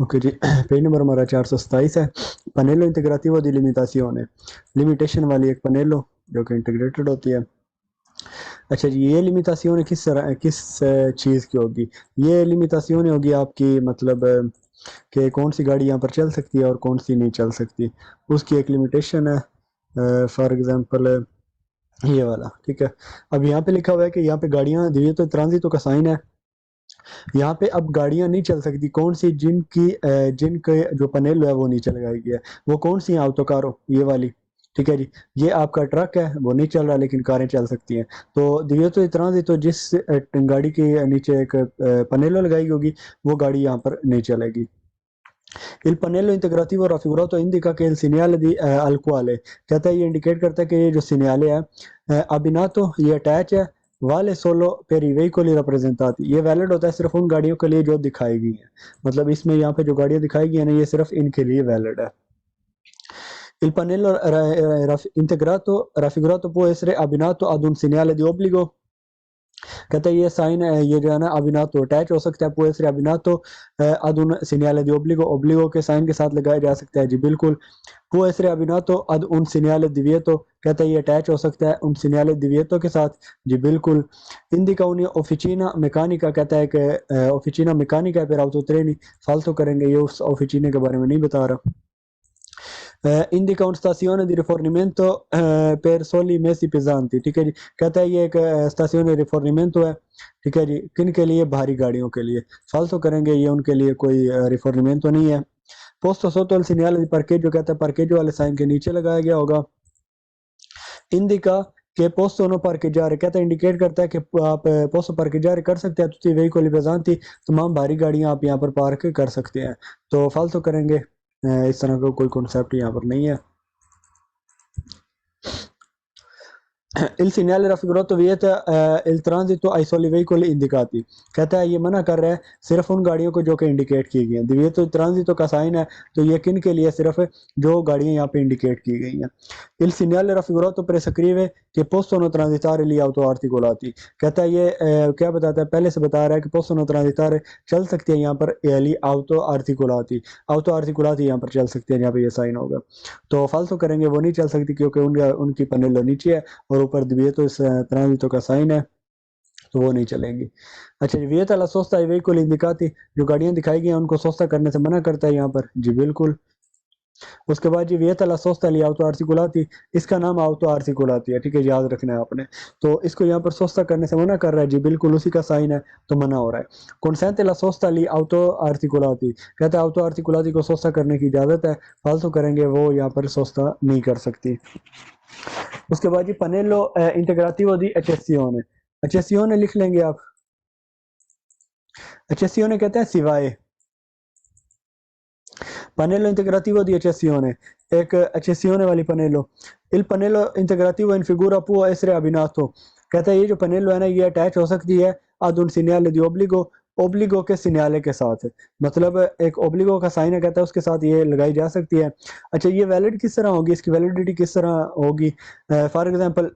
Okay जी। Page number हमारा 427 है। पनेलो integrative दी लिमिटाzione, limitation वाली एक पनेलो जो कि इंटीग्रेटेड होती है। अच्छा जी, ये लिमिटाzione किस चीज़ की होगी? ये लिमिटाzione होगी आपकी मतलब कि कौन सी गाड़ी यहाँ पर चल सकती है और कौन सी नहीं चल सकती, उसकी एक लिमिटेशन है। फॉर एग्जांपल ये वाला, ठीक है। अब यहाँ पे लिखा हुआ है कि यहाँ पे गाड़ियाँ दिए तो ट्रांजिटो का साइन है। यहाँ पे अब गाड़ियां नहीं चल सकती, कौन सी जिनके जो पनेल है वो नहीं चल गई है, वो कौन सी है? ऑटोकारो, ये वाली, ठीक है जी। ये आपका ट्रक है वो नहीं चल रहा, लेकिन कारें चल सकती हैं। तो दिए तो इतना दी तो जिस गाड़ी के नीचे एक पनेलो लगाई होगी वो गाड़ी यहाँ पर नहीं चलेगी। Il pannello integrativo raffigurato indica che il segnale al quale, कहता है ये इंडिकेट करता है कि ये जो सिग्नल है अबिनातो, ये अटैच है, वाले solo per i veicoli rappresentati, ये वैलिड होता है सिर्फ उन गाड़ियों के लिए जो दिखाई गई है। मतलब इसमें यहाँ पे जो गाड़ियां दिखाई गई है ना, ये सिर्फ इनके लिए वैलिड है। Il pannello integrato raffigurato può essere abbinato ad un segnale di obbligo, कहते हैं ये साइन है, ये जो है ना अबिनातो अटैच हो सकता है, può essere abbinato ad un segnale di obbligo, obbligo के साइन के साथ लगाया जा सकता है जी बिल्कुल। può essere abbinato ad un segnale divieto, कहता है ये अटैच हो सकता है un segnale divieto के साथ जी बिल्कुल। indica un'officina meccanica, कहता है कि ऑफिचिना मैकेनिक है, फिर autotreni फालतू करेंगे, ये उस ऑफिचिने के बारे में नहीं बता रहा। indica una stazione di rifornimento per soli mezzi pesanti, ठीक है जी। कहता है ये एक स्टेशन रिफॉर्निमेंटो है, ठीक है जी, किन के लिए? भारी गाड़ियों के लिए। फालतू करेंगे, ये उनके लिए कोई रिफॉर्निमेंटो नहीं है। पोस्तो sotto il segnale di parcheggio, कहता है parcheggio वाले साइन के नीचे लगाया गया होगा। indica che possono parcheggiare, कहता है इंडिकेट करता है कि आप पोस्तो parcheggiare कर सकते हैं tutti i veicoli pesanti, तमाम भारी गाड़ियां आप यहाँ पर पार्क कर सकते हैं। तो फालतू करेंगे, इस तरह का कोई कॉन्सेप्ट यहाँ पर नहीं है। Il segnale raffigurato vieta il transito ai soli veicoli indicati, कहता है ये मना कर रहा है सिर्फ उन गाड़ियों को जो कि इंडिकेट की गई हैं। दिव्यतो ट्रांजिटो का साइन है, तो ये किन के लिए? सिर्फ जो गाड़ियां यहाँ पे इंडिकेट की गई हैं। Il segnale raffigurato prescrive che possono transitare gli auto articolati, कहता है ये क्या बताता है? पहले से बता रहा है कि possono transitare चल सकती है यहाँ पर gli auto articolati, auto articolati यहाँ पर चल सकती है, यहाँ पे ये साइन होगा। तो फालतू करेंगे, वो नहीं चल सकती क्योंकि उनकी पनेलो नीचे है और ऊपर दिव्यतो इस ट्रांजिटो का साइन है, तो वो नहीं चलेंगी। अच्छा जी, वियता ला सोस्ता है veicoli indicati, जो गाड़ियां दिखाई गई हैं उनको सोस्ता करने से मना करता है यहाँ पर जी बिल्कुल। उसके बाद जी वियता ला सोस्ता ली auto articolati, इसका नाम auto articolati है, ठीक है, याद रखना है आपने। तो इसको यहाँ पर सोस्ता करने से मना कर रहा है जी बिल्कुल, उसी का साइन है तो मना हो रहा है। consente la sosta ली auto articolati, कहता है auto articolati को सोस्ता करने की इजाजत है, फालतू करेंगे वो यहाँ पर सोस्ता नहीं कर सकती। उसके बाद जी पनेलो इंटीग्रेटिव दी एचेसियोने, एचेसियोने लिख लेंगे आप। एचेसियोने कहते हैं सिवाय, pannello integrativo di eccezione, एक eccezione वाली पनेलो। il pannello integrativo in figura può essere abbinato, कहता है ये जो पनेलो है ना, ये अटैच हो सकती है ad un segnale di obbligo, ओब्लिगो के सिग्नल के साथ, मतलब एक ओब्लिगो का साइन है, कहता है उसके साथ ये लगाई जा सकती है। अच्छा, ये वैलिड किस तरह होगी, इसकी वैलिडिटी किस तरह होगी? फॉर एग्जांपल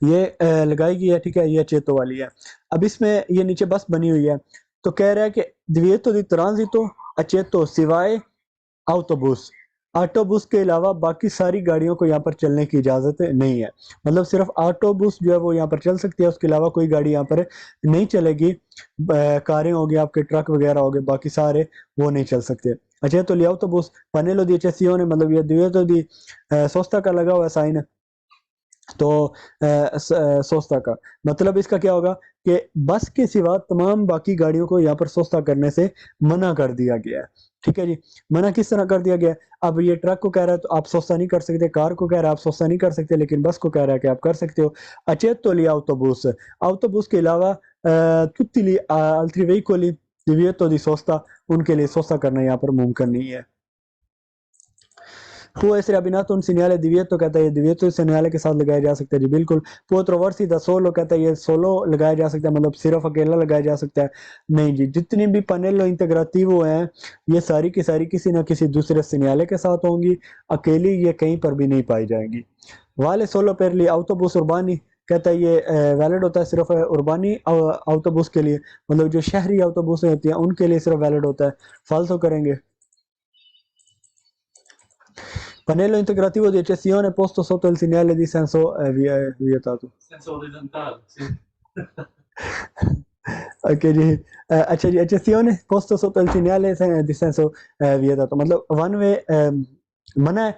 ये लगाई गई है, ठीक है, ये चेतो वाली है। अब इसमें ये नीचे बस बनी हुई है, तो कह रहा है कि divieto di transito aceto सिवाय autobus, ऑटोबुस के अलावा बाकी सारी गाड़ियों को यहाँ पर चलने की इजाज़त नहीं है। मतलब सिर्फ ऑटोबुस जो है वो यहाँ पर चल सकती है, उसके अलावा कोई गाड़ी यहाँ पर नहीं चलेगी। कारें होगी, आपके ट्रक वगैरह हो गए, बाकी सारे वो नहीं चल सकते। अच्छा, तो लिया autobus pannello di eccezione, मतलब ये divieto di सोस्ता का लगा हुआ साइन, तो सोस्ता का मतलब इसका क्या होगा कि बस के सिवा तमाम बाकी गाड़ियों को यहाँ पर सोस्ता करने से मना कर दिया गया है, ठीक है जी। मना किस तरह कर दिया गया है? अब ये ट्रक को कह रहा है तो आप सोस्ता नहीं कर सकते, कार को कह रहा है आप सोस्ता नहीं कर सकते, लेकिन बस को कह रहा है कि आप कर सकते हो। अचेतो लिया autobus, autobus के अलावा tutti gli altri veicoli divieto di sosta, उनके लिए सोस्ता करना यहाँ पर मुमकिन नहीं है। può essere abbinato un segnale divieto, कहता है ये divieto इस segnale के साथ लगाया जा सकता है जी बिल्कुल। può trovarsi da solo, कहता है ये सोलो लगाया जा सकता है, मतलब सिर्फ अकेला लगाया जा सकता है। नहीं जी, जितनी भी पनेलो इंटीग्रेटिवो हैं ये सारी की सारी किसी ना किसी दूसरे segnale के साथ होंगी, अकेली ये कहीं पर भी नहीं पाई जाएंगी। वाले solo per gli autobus urbani, कहता है ये वैलिड होता है सिर्फ उर्बानी autobus के लिए, मतलब जो शहरी autobus होती हैं उनके लिए सिर्फ वैलिड होता है, फाल्सो करेंगे। Pannello integrativo di eccezione posto sotto il segnale di senso vietato. Senso orizzontale, sì. Ok जी, अच्छा जी, eccezione posto sotto il segnale di senso vietato, मतलब वन वे मना है,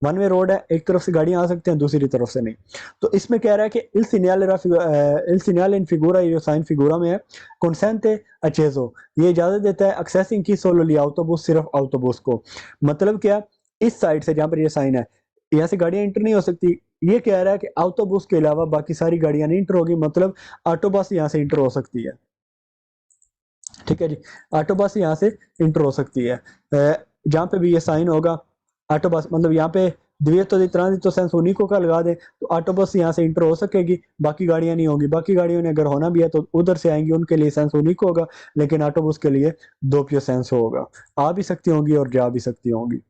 वन वे रोड है, एक तरफ से गाड़ियां आ सकते हैं दूसरी तरफ से नहीं। तो इसमें कह रहा है कि il segnale in figura, ये जो साइन फिगूरा में है, consente acceso, ये इजाजत देता है accessing की solo gli autobus, सिर्फ autobus को। मतलब क्या, इस साइड से जहाँ पर ये साइन है यहाँ से गाड़ियां इंटर नहीं हो सकती, ये कह रहा है कि autobus के अलावा बाकी सारी गाड़ियां नहीं इंटर होगी, मतलब ऑटो बस यहाँ से इंटर हो सकती है। ठीक है जी, ऑटो बस यहाँ से इंटर हो सकती है, जहाँ पे भी ये साइन होगा ऑटो बस, मतलब यहाँ पे द्वित्व दी ट्रांजिट सेंस उनिको का लगा दें तो ऑटो बस यहाँ से इंटर हो सकेगी, बाकी गाड़ियाँ नहीं होंगी। बाकी गाड़ियों ने अगर होना भी है तो उधर से आएंगी, उनके लिए सेंस उनिको होगा, लेकिन ऑटो बस के लिए दोppio सेंस होगा, आ भी सकती होंगी और जा भी सकती होंगी।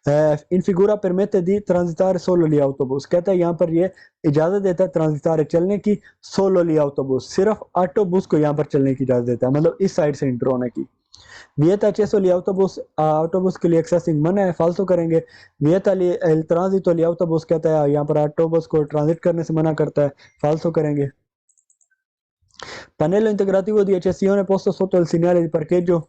इन फिगूरा परमेते दी ट्रांजिटार सोलो ली autobus, कहता है यहाँ पर ये इजाजत देता है ट्रांजिटार चलने की, सोलो ली autobus, सिर्फ ऑटोबुस को यहाँ पर चलने की इजाजत देता है, मतलब इस साइड से इंटर होने की। वियता चेसो ली autobus के लिए एक्सेसिंग मना है, फालतू करेंगे। वियता ली el tránsito ली autobus, कहता है यहाँ पर ऑटोबस को ट्रांजिट करने से मना करता है, फालतू करेंगे। Pannello integrativo di eccezione posto sotto il segnale di parcheggio,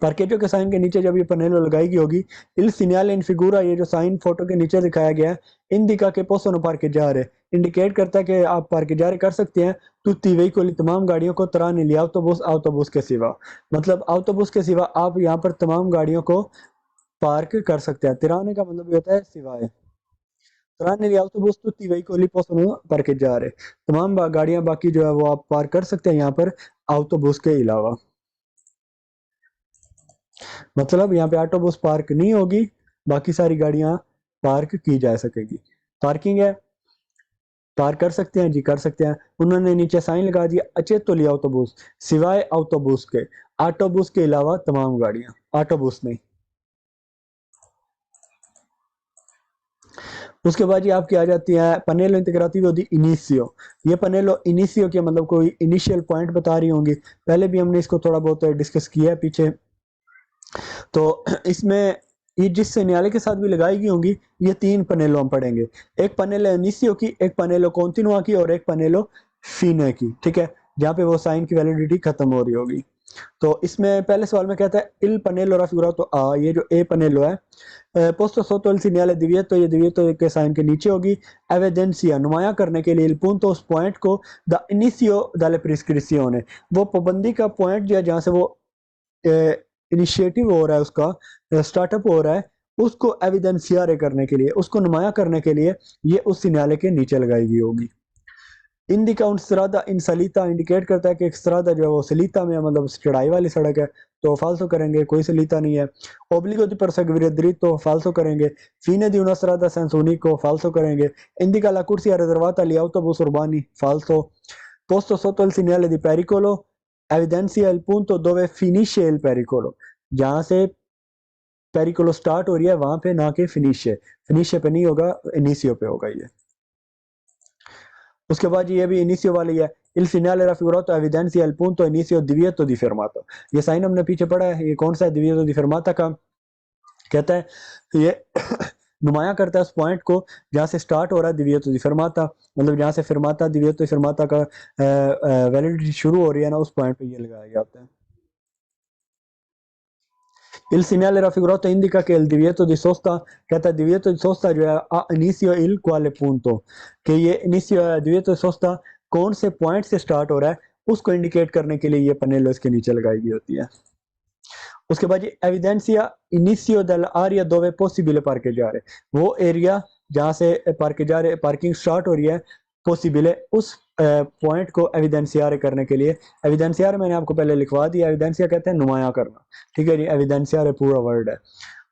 पार्केजो के साइन के नीचे जब ये पनेलो लगाई गई होगी, इल सिग्नल इन फिगूरा, ये जो साइन फोटो के नीचे दिखाया गया है, इंडिका के पोसोनो पार्केजारे, इंडिकेट करता है कि आप पार्केजारे कर सकते हैं तुत्ती वेहिकल, तमाम गाड़ियों को तराने लिया autobus के सिवा, मतलब autobus के सिवा आप यहाँ पर तमाम गाड़ियों को पार्क कर सकते हैं। तिराने का मतलब ये होता है सिवाय, तराने लिया autobus tutti i veicoli possono parcheggiare, तमाम गाड़ियां बाकी जो है वो आप पार्क कर सकते हैं यहाँ पर autobus के अलावा। मतलब यहाँ पे ऑटो बस पार्क नहीं होगी, बाकी सारी गाड़ियां पार्क की जा सकेगी। पार्किंग है, पार्क कर सकते हैं जी, कर सकते हैं। उन्होंने नीचे साइन लगा दिया अचेतो लिया autobus, सिवाय autobus के, ऑटोबुस के अलावा तमाम गाड़ियां, ऑटोबुस नहीं। उसके बाद ये आपकी आ जाती है पनेलो इंटीग्राटिवो दी इनिशियो, ये पनेलो इनिशियो के मतलब कोई इनिशियल पॉइंट बता रही होंगी, पहले भी हमने इसको थोड़ा बहुत डिस्कस किया है पीछे। तो इसमें ये जिस न्यायालय के साथ भी लगाई गई होंगी, ये तीन पनेलो हम पढ़ेंगे, एक पनेलो इनिशियो की, एक पनेलो कॉन्टिनुआ की और एक पनेलो फीने की। ठीक है, जहाँ पे वो साइन की वैलिडिटी खत्म हो रही होगी। तो इसमें पहले सवाल में कहता है इल पनेलो राफिगुरा, तो ये जो ए पनेलो है, पोस्तो सोतो इल सिग्नale di divieto, ये divieto के साइन के नीचे होगी। एविडेंसिया, नुमाया करने के लिए, il punto, उस पॉइंट को, द इनिशियो dalle prescrizione, वो पाबंदी का पॉइंट जो है जहाँ से वो इनिशिएटिव हो रहा है, उसका स्टार्टअप हो रहा है, उसको एविडेंसियारे करने के लिए, उसको नुमाया करने के लिए ये उस सिग्नले के नीचे लगाई गई होगी। इंडिका उन स्त्रादा इन सलीता, इंडिकेट करता है कि एक स्त्रादा जो है वो सलीता में, मतलब चढ़ाई वाली सड़क है, तो फाल्सो करेंगे, कोई सलीता नहीं है। ओब्लिगो दी परसेगुire dritto, फाल्सो करेंगे। फीने दी una strada senza unico, फाल्सो करेंगे। Indica la corsia riservata agli autobus urbani, फाल्सो। Posto sotto il segnale di pericolo, evidenzia il punto dove finisce il pericolo, जहाँ से पेरिकोलो स्टार्ट हो रही है वहां पे, ना कि फिनिशे, फिनिशे पे नहीं होगा, इनिशियो पे होगा ये। उसके बाद ये भी इनिशियो वाली है, il segnale raffigurato evidenzia il punto inizio divieto di fermata, ये साइन हमने पीछे पढ़ा है, ये कौन सा है, divieto di fermata का, कहता है ये नुमाया करता है उस पॉइंट को जहाँ से स्टार्ट हो रहा है divieto di fermata, मतलब जहाँ से फिरमाता, divieto di fermata का वैलिडिटी शुरू हो रही है ना, उस पॉइंट पे ये लगाया जाता है। Il segnale raffigurato indica che il divieto di sosta, कहता है divieto di sosta जो है a inizio il quale punto, कि ये इनिशियो divieto di sosta कौन से पॉइंट से स्टार्ट हो रहा है उसको इंडिकेट करने के लिए ये पनेलो इसके नीचे लगाई गई होती है। उसके बाद ये एविडेंसिया इनिशियो dell'area dove possibile parcheggiare, वो एरिया जहाँ से parcheggiare पार्किंग स्टार्ट हो रही है, पॉसिबल उस पॉइंट को एविडेंसियारे करने के लिए। एविडेंसियारे मैंने आपको पहले लिखवा दिया, एविडेंसिया कहते हैं नुमाया करना। ठीक है जी, एविडेंसियारे पूरा वर्ड है।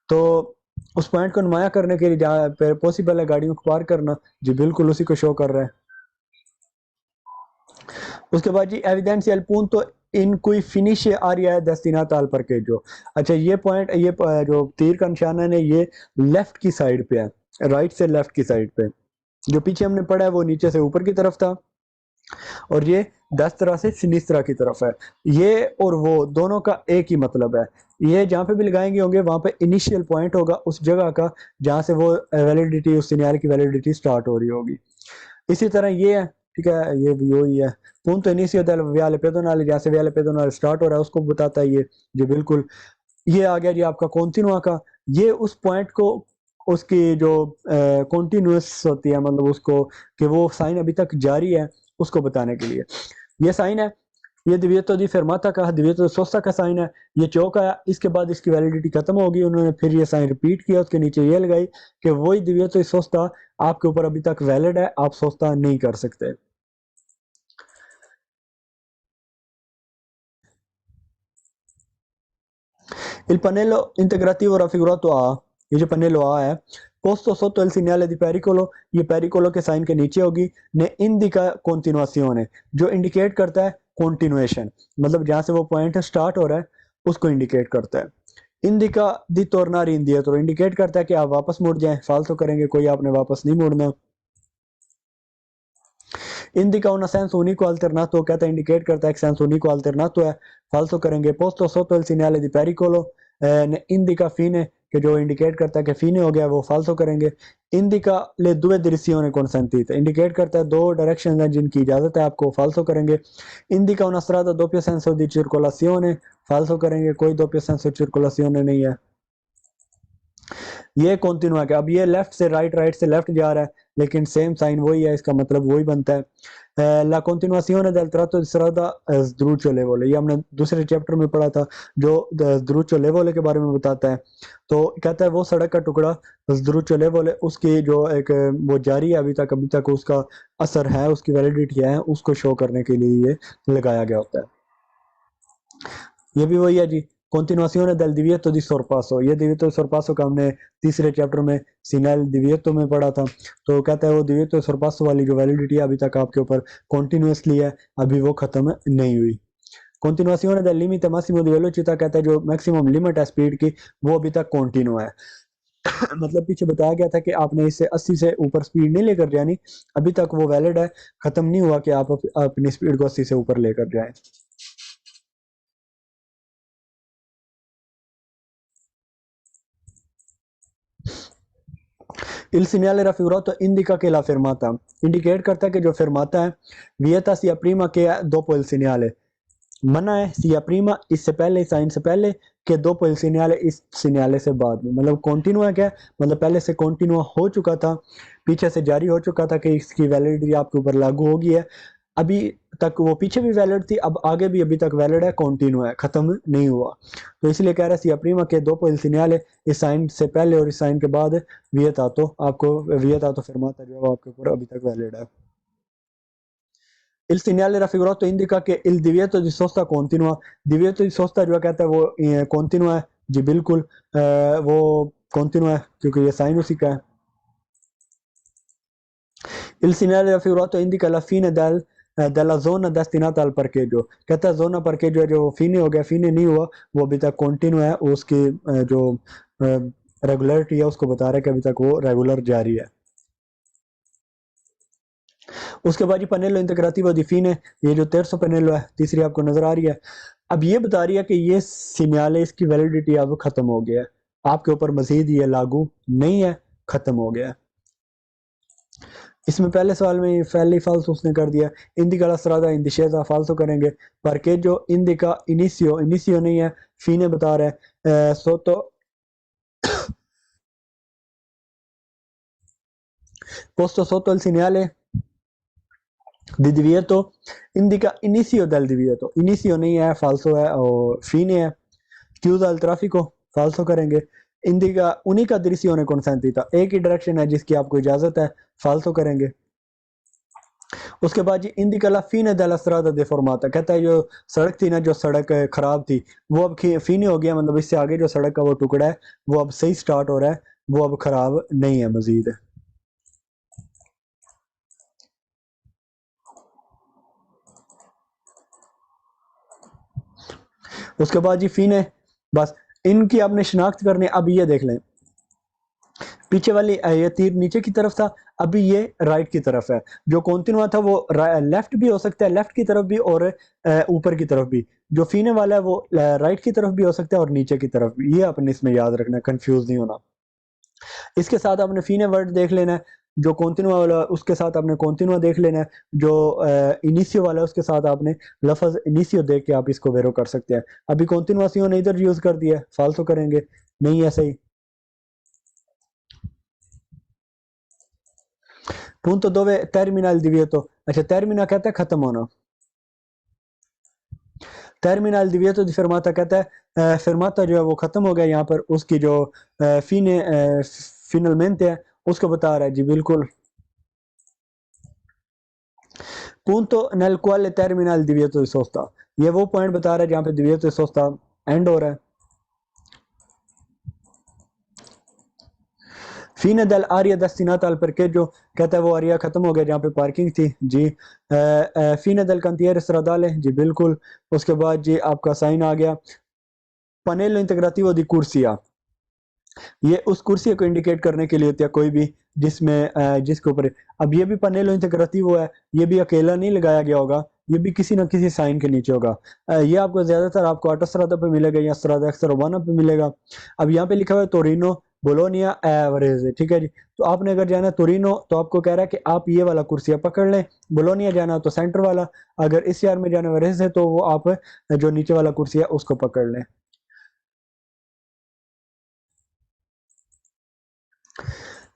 तो उस पॉइंट को नुमाया करने के लिए जहाँ पे पॉसिबल है गाड़ियों को पार करना, जी बिल्कुल उसी को शो कर रहा है। उसके बाद जी एविडेंसिया il punto in cui finisce area destinata al parcheggio, अच्छा ये पॉइंट, ये जो तीर का निशान है ये लेफ्ट की साइड पे है, राइट से लेफ्ट की साइड पे। जो पीछे हमने पढ़ा है वो नीचे से ऊपर की तरफ था, और ये 10 तरह से सिनिस्त्रा की तरफ है। ये और वो दोनों का एक ही मतलब है। ये जहाँ पे भी लगाएंगे होंगे वहां पे इनिशियल पॉइंट होगा उस जगह का जहाँ से वो वैलिडिटी, उस सिग्नल की वैलिडिटी स्टार्ट हो रही होगी। इसी तरह ये है, ठीक है, ये भी वही है। punto inicio del viale pedonale, जहाँ से viale pedonale स्टार्ट हो रहा है उसको बताता है ये। जी बिल्कुल। ये आ गया जी आपका कॉन्टिनुआ का। ये उस पॉइंट को, उसकी जो कॉन्टिन्यूस होती है, मतलब उसको कि वो साइन अभी तक जारी है, उसको बताने के लिए ये साइन है। ये दिव्यतो दी फेर्माता का, दिव्यतो सोस्ता का साइन है। ये चौक आया, इसके बाद इसकी वैलिडिटी खत्म होगी, उन्होंने फिर ये साइन रिपीट किया, उसके नीचे ये लगाई कि वही दिव्यतो सोस्ता आपके ऊपर अभी तक वैलिड है, आप सोस्ता नहीं कर सकते। Il pannello integrativo raffigurato A, ये जो pannello A है, posto sotto il segnale di pericolo, ये pericolo के साइन के नीचे होगी, ने indica continuazione, जो इंडिकेट करता है continuation, मतलब जहां से वो पॉइंट स्टार्ट हो रहा है उसको इंडिकेट करता है। इंडिका दी tornare indietro, इंडिकेट करता है कि आप वापस मुड़ जाएं, फालतू करेंगे कोई आपने वापस नहीं मुड़ना। indica una senso unico alternato, कहता है इंडिकेट करता है एक सेंस unico alternato है, फालतू करेंगे। posto sotto il segnale di pericolo, indica fine, che जो इंडिकेट करता है कि fine हो गया, वो फालतू करेंगे। indica le due direzioni consentite, indicate करता है दो डायरेक्शन हैं जिनकी इजाजत है आपको, फालतू करेंगे। indica una strada a doppio senso di circolazione, फालतू करेंगे, कोई doppio senso di circolazione नहीं है। ये कॉन्टिन्यू है, अब ये लेफ्ट से राइट, राइट से लेफ्ट जा रहा है, लेकिन सेम साइन वही है, इसका मतलब वही बनता है। La continuazione del tratto di strada sdrucciolevole, ये हमने दूसरे चैप्टर में पढ़ा था, जो sdrucciolevole के बारे में बताता है। तो कहता है वो सड़क का टुकड़ा sdrucciolevole, उसकी जो एक वो जारी है अभी तक उसका असर है, उसकी वैलिडिटी है, उसको शो करने के लिए ये लगाया गया होता है। ये भी वही है जी। continuazione del divieto di sorpasso, ये divieto di sorpasso का हमने तीसरे चैप्टर में सिग्नल divieto में पढ़ा था। तो कहता है वो divieto di sorpasso वाली जो वैलिडिटी है अभी तक आपके ऊपर कॉन्टिन्यूसली है, अभी वो खत्म नहीं हुई। continuazione del limite massimo di velocità, कहता है जो मैक्सिमम लिमिट है स्पीड की वो अभी तक कॉन्टिन्यू है। मतलब पीछे बताया गया था कि आपने इससे 80 से ऊपर स्पीड नहीं लेकर जानी, अभी तक वो वैलिड है, खत्म नहीं हुआ कि आप अपनी स्पीड को 80 से ऊपर लेकर जाएं। Il segnale raffigurato indica che la fermata, indicate करता है कि जो fermata है vieta sia prima che dopo il segnale, मना है sia prima इससे पहले, साइन से पहले, के dopo il segnale इस सिग्नल से बाद में। मतलब कॉन्टिन्यू है क्या, मतलब पहले से कॉन्टिन्यू हो चुका था, पीछे से जारी हो चुका था कि इसकी वैलिडिटी आपके ऊपर लागू होगी है, अभी तक वो पीछे भी वैलिड थी, अब आगे भी अभी तक वैलिड है, कॉन्टिन्यू है, खत्म नहीं हुआ। तो इसलिए कह रहा है sia prima che dopo il segnale, इस साइन से पहले और इस साइन के बाद वियतातो, आपको वियतातो फरमाता जो है आपके ऊपर अभी तक वैलिड है। Il segnale raffigurato indica che il divieto di sosta continua, divieto di sosta जो कहता है वो continua है जी बिल्कुल, वो continua है क्योंकि ये साइन उसी का है। Il segnale raffigurato indica la fine della zona destinata al parcheggio, कहता है zona parcheggio है जो fine हो गया, fine नहीं हुआ, वो अभी तक continua है, उसकी जो रेगुलरिटी है उसको बता रहा है कि अभी तक वो रेगुलर जारी है। उसके बाद ये पनेलो इंटीग्रेटिव दी फीने, ये जो तेरसो पनेलो है तीसरी आपको नजर आ रही है, अब ये बता रही है कि ये सिग्नल, इसकी वैलिडिटी अब खत्म हो गया है, आपके ऊपर मजीद ये लागू नहीं है, खत्म हो गया है। इसमें पहले सवाल में पहले फाल्स उसने कर दिया, इंदिका लसरादा इंदिशेजा फाल्सो करेंगे, पर के जो इंदिका इनिशियो, इनिशियो नहीं है, फीने बता रहा है, सोतो posto sotto il segnale di divieto indica inizio del divieto, inizio नहीं है, फाल्सो है, और fine है, chiusa il traffico, फाल्सो करेंगे। इंडिका उनिका direzione consentita, एक ही डायरेक्शन है जिसकी आपको इजाजत है, फाल्सो करेंगे। उसके बाद जी इंडिका ला fine della strada deformata, कहता है जो सड़क थी ना, जो सड़क खराब थी, वो अब फीने हो गया, मतलब इससे आगे जो सड़क का वो टुकड़ा है वो अब सही स्टार्ट हो रहा है, वो अब खराब नहीं है मजीद। उसके बाद जी फीने, बस इनकी आपने शिनाख्त करनी। अब ये देख लें, पीछे वाली ये तीर नीचे की तरफ था, अभी ये राइट की तरफ है। जो कॉन्टिनुआ था वो लेफ्ट भी हो सकता है, लेफ्ट की तरफ भी, और ऊपर की तरफ भी। जो फीने वाला है वो राइट की तरफ भी हो सकता है और नीचे की तरफ भी। ये अपने इसमें याद रखना, कंफ्यूज नहीं होना। इसके साथ आपने फीने वर्ड देख लेना है। जो कॉन्टिनुआ वाला है उसके साथ आपने कॉन्टिनुआ देख लेना है। जो इनिशियो वाला है उसके साथ आपने लफ्ज इनिशियो देख के आप इसको वेरो कर सकते हैं। अभी कॉन्टिनुआसियों ने इधर यूज कर दिया है, फालतू करेंगे नहीं, ऐसा ही। punto dove termina il divieto, अच्छा termina कहता है खत्म होना। termina il divieto di fermata कहता है fermata जो है वो खत्म हो गया यहाँ पर, उसकी जो fine finalmente है उसको बता रहा है जी, बिल्कुल। punto nel quale termina il divieto di sosta, ये वो पॉइंट बता रहा है जहाँ पे divieto di sosta एंड हो रहा है। फीन दल आरिया दस्तिनात अल परकेजो कहता है वो आरिया खत्म हो गया जहाँ पे पार्किंग थी जी। फीन दल कंतियर स्ट्रादाले जी, बिल्कुल। उसके बाद जी आपका साइन आ गया पनेलो इंटीग्रेटिवो दी कुर्सिया। ये उस कुर्सी को इंडिकेट करने के लिए होती है कोई भी जिसमें जिसके ऊपर, अब ये भी पनेलो इंटीग्रेटिवो है, ये भी अकेला नहीं लगाया गया होगा, ये भी किसी ना किसी साइन के नीचे होगा। ये आपको ज्यादातर आपको ऑटोस्ट्रादा पे मिलेगा या स्ट्रादा एक्स्ट्रा रोमाना पे मिलेगा। अब यहाँ पे लिखा हुआ है तोरिनो बोलोनिया एवरेज, ठीक है जी। तो आपने अगर जाना है तोरिनो तो आपको कह रहा है कि आप ये वाला कुर्सिया पकड़ लें, बोलोनिया जाना हो तो सेंटर वाला, अगर इस शहर में जाना वेरेज है तो वो आप जो नीचे वाला कुर्सिया उसको पकड़ लें।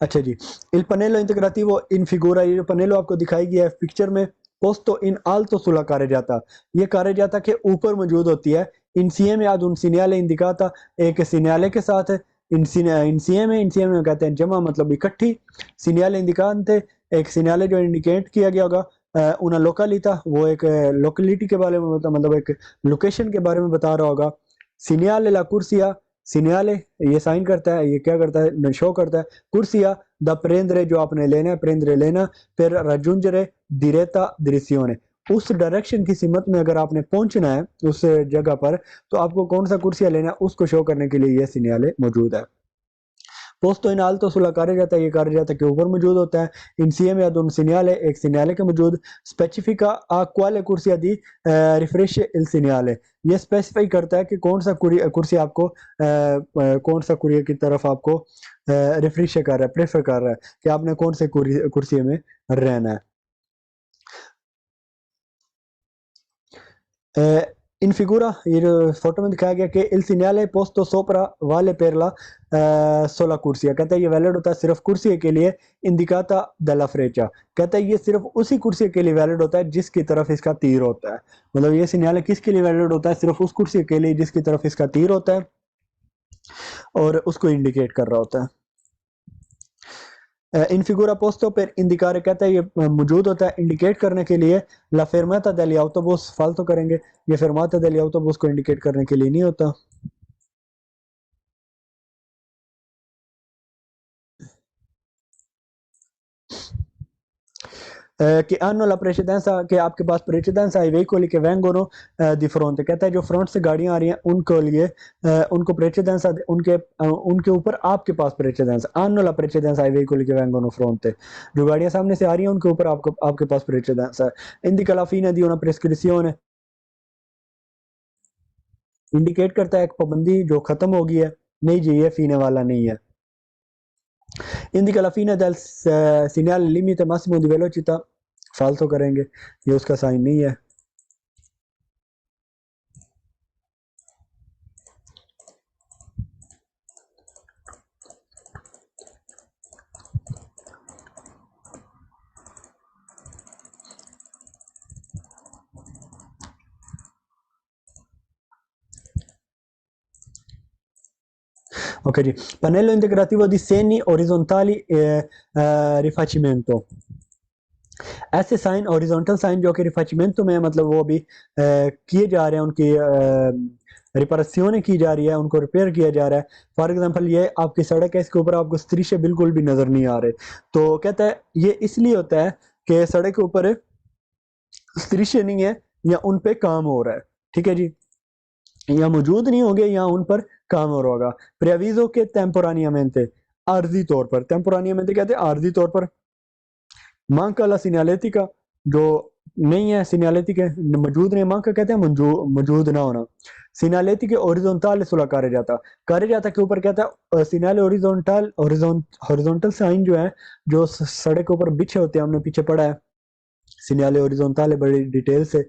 अच्छा जी, il panello integrativo in figura, ये जो पनेलो आपको दिखाई गया है पिक्चर में, posto in alto sulla carreggiata, ये carreggiata के ऊपर मौजूद होती है। insieme ad un segnale indicata, एक सिग्नल के साथ। insieme कहते हैं जमा, मतलब इकट्ठी। segnale indicante, एक सिग्नल जो इंडिकेट किया गया होगा। una località, वो एक लोकेलिटी के बारे में मतलब एक लोकेशन के बारे में बता रहा होगा। segnale la corsia, सिग्नल ये साइन करता है, ये क्या करता है, शो करता है। कुर्सिया द प्रेंद्रे, जो आपने लेना है प्रेंद्रे लेना, फिर रजुंजरे दिरेता दृश्यों, उस डायरेक्शन की सिमत में अगर आपने पहुंचना है उस जगह पर, तो आपको कौन सा कुर्सिया लेना है उसको शो करने के लिए यह सिग्नल मौजूद है। पोस्तो इन आल्तो सुला कार्य जाता है, ये कार्य जाता के ऊपर मौजूद होता है। इंसियम या दोनों सिग्नल, एक सिग्नल के मौजूद। स्पेसिफिका आ क्वाले कुर्सिया दी रिफ्रेश इल सिग्नल, ये स्पेसिफाई करता है कि कौन सा कुर्सी आपको कौन सा कुरियर की तरफ आपको रिफ्रेश कर रहा है, प्रेफर कर रहा है कि आपने कौन से कुर्सी में रहना है। इन फिगूरा, ये जो फोटो में दिखाया गया कि इल सिग्नल पोस्तो सोपरा वाले पेरला सोला कुर्सिया, कहता है ये वैलिड होता है सिर्फ कुर्सी के लिए। इंदिकाता दला फ्रेचा, कहता है ये सिर्फ उसी कुर्सी के लिए वैलिड होता है जिसकी तरफ इसका तीर होता है। मतलब ये सिग्नल किसके लिए वैलिड होता है, सिर्फ उस कुर्सी के लिए जिसकी तरफ इसका तीर होता है और उसको इंडिकेट कर रहा होता है। इन फिगूरा पोस्तो पर इंडिकार, कहता है ये मौजूद होता है इंडिकेट करने के लिए। ला फेर्माता डेली ऑटोबूस, फालतू करेंगे, ये फेर्माता डेली ऑटोबूस को इंडिकेट करने के लिए नहीं होता। कि hanno la precedenza, कि आपके पास प्रेसिडेंस आई veicoli che vengono di fronte, कहता है जो फ्रंट से गाड़ियां आ रही हैं उनको लिए उनको प्रेसिडेंस उनके ऊपर आपके पास precedence. hanno la precedenza ai veicoli che vengono fronte, जो गाड़ियां सामने से आ रही हैं उनके ऊपर आपको आपके पास प्रेसिडेंस है। indica la fine di una prescrizione, indicate करता है एक पाबंदी जो खत्म हो गई है। नहीं जी, ये फीने वाला नहीं है। indica la fine del segnale limite massimo di velocità, फालतू करेंगे, ये उसका साइन नहीं है। Ok जी, pannello integrativo di segni orizzontali rifacimento, ऐसे साइन ओरिजेंटल साइन जो कि रिफाचिमेंटो में मतलब वो अभी किए जा रहे हैं, उनकी रिपरेसियों की जा रही है, उनको रिपेयर किया जा रहा है। फॉर एग्जांपल ये आपकी सड़क है, इसके ऊपर आपको स्त्रीशे बिल्कुल भी नजर नहीं आ रहे, तो कहता है ये इसलिए होता है कि सड़क के ऊपर स्त्रीशे नहीं है या उन पे काम हो रहा है, ठीक है जी, या मौजूद नहीं होंगे या उन पर काम हो रहा होगा। प्रेविजो के टेम्पोरानियामेंटे, आर्जी तौर पर, टेम्पोरानियमेंटे कहते हैं आर्जी तौर पर। manca la señalética जो नहीं है, señalética मौजूद नहीं, manca कहते हैं मौजूद ना होना। señalética ओरिजोनटल सुला करे जाता के ऊपर कहता है señale horizontal, हॉरिजॉन्टल साइन जो है जो सड़क के ऊपर बिछे होते हैं, हमने पीछे पढ़ा है señale horizontal बड़ी डिटेल से।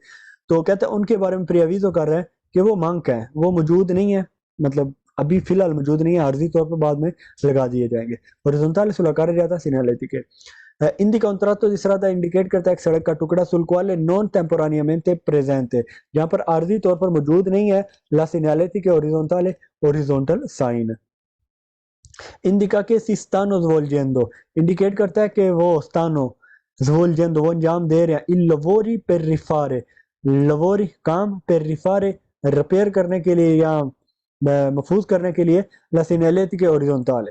तो कहता है उनके बारे में प्रियाविजो कर रहा है कि वो manca है, वो मौजूद नहीं है, मतलब अभी फिलहाल मौजूद नहीं है, आर्जी तौर पर बाद में लगा दिए जाएंगे। horizontal sulla carreggiata segnaletica indica un tratto di strada indicate करता है एक सड़क का टुकड़ा sul quale non temporaneamente presente, जहां पर आर्जी तौर पर मौजूद नहीं है la segnaletica orizzontale horizontal sign। indica che si stanno svolgendo, indicate करता है कि वो stanno svolgendo, वो अंजाम दे रहे हैं il lavori per rifare, lavori काम per rifare रिपेयर करने के लिए या महफूज करने के लिए la segnaletica orizzontale।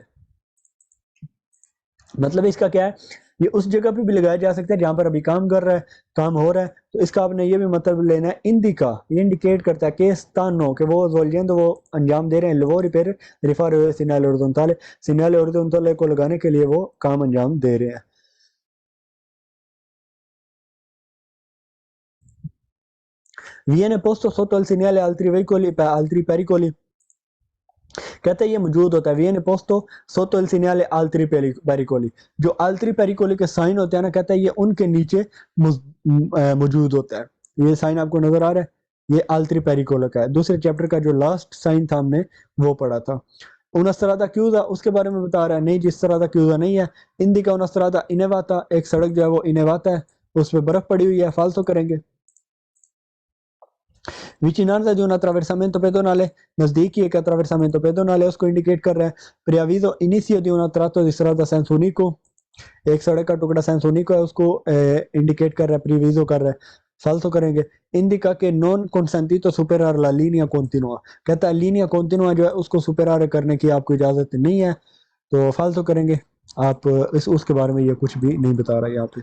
मतलब इसका क्या है, ये उस जगह पे भी लगाया जा सकता है जहां पर अभी काम कर रहा है, काम हो रहा है, तो इसका आपने ये भी मतलब लेना है इंडिका, ये इंडिकेट करता है कि स्थानो कि वो तो वो अंजाम दे रहे हैं वो रिपेयर रिफर सिग्नल ओरिज़ोंटल, सिग्नल ओरिज़ोंटल को लगाने के लिए वो काम अंजाम दे रहे हैं। viene posto sotto il segnale altri pericoli, कहते हैं ये मौजूद होता है viene posto sotto il segnale altri pericoli, जो altri pericoli के साइन होते हैं ना, कहता है ये उनके नीचे मौजूद होता है। ये साइन आपको नजर आ रहा है, ये altri pericoli का है। दूसरे चैप्टर का जो लास्ट साइन था हमने वो पढ़ा था। una strada chiusa उसके बारे में बता रहा है, नहीं जिस strada chiusa नहीं है, indica una strada inevata, एक सड़क जो है वो inevata है, उस पर बर्फ पड़ी हुई है, फालतू करेंगे। vicinanza di un attraversamento pedonale, नजदीकी एक attraversamento pedonale उसको इंडिकेट कर रहा है। preavviso inizio di un tratto di strada senza unico, एक सड़क का टुकड़ा सेंस unico है उसको इंडिकेट कर रहा है, प्रीविजो कर रहा है, फालतू करेंगे। इंडिका के non consentito superare la linea continua, कहता है लीनिया कॉन्टिनुआ जो है उसको सुपेरार करने की आपको इजाजत नहीं है, तो फालतू करेंगे। आप इस उसके बारे में ये कुछ भी नहीं बता रहा है यहाँ पे।